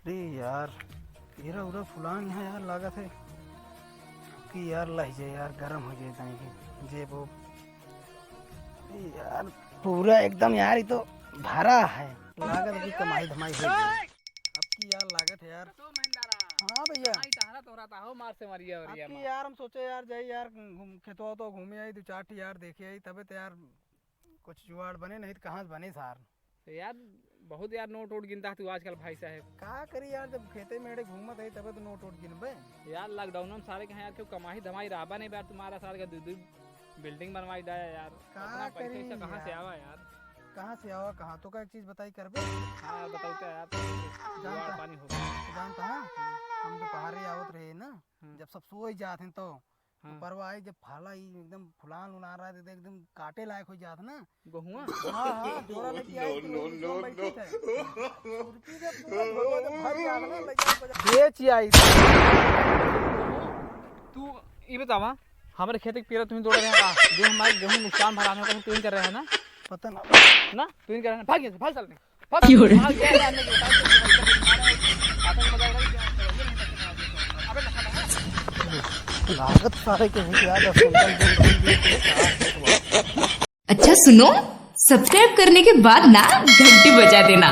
अरे यार तेरा उरा फुलान यहाँ यार लागत है कि यार लह जाए यार गर्म हो जाए तनी जे वो यार पूरा एकदम यार ये तो भरा है लागत की कमाई धमाई हो जाए अब की यार लागत है यार। हाँ भैया आपकी यार हम सोचे यार जाए यार खेतवा तो घूमे आई 2-4 यार देखे आई तबे तो यार कुछ जुगाड़ बने नहीं तो कहाँ से बने सार यार बहुत यार नोट वोट गिनता तू आजकल भाई साहब। का करी यार जब खेते मेड़े घूमत है तबे तो नोट वोट गिनबे यार लॉकडाउन में सारे के यार क्यों कमाई धमाई राबा नहीं यार तुम्हारा सारे का दो बिल्डिंग बनवाई डाया यार का करी कहाँ से आवा यार कहाँ से आवा कहाँ तो का एक चीज बताई करबे। हाँ बताओ क्या यार जानता पानी होगा जानता है हम दोपहर आवत रहे ना जब सब सो जाते हैं तो परवा आई जब फाला ही एकदम फुलान उला रहा था एकदम काटे लायक हो जाता ना गहुआ। हाँ हाँ जोड़ा लेके आई थी खुरपी से पूरा भगवा जब भर जाता ना लगा बेच आई तू ये बतावा हमारे खेत के पेड़ तुम तोड़ रहे हैं जो हमारे गेहूं नुकसान भराने का तुम कर रहे हैं ना पता ना तुम कर रहे हैं भाग चल लागत सारे के याद अच्छा सुनो, सब्सक्राइब करने के बाद ना घंटी बजा देना।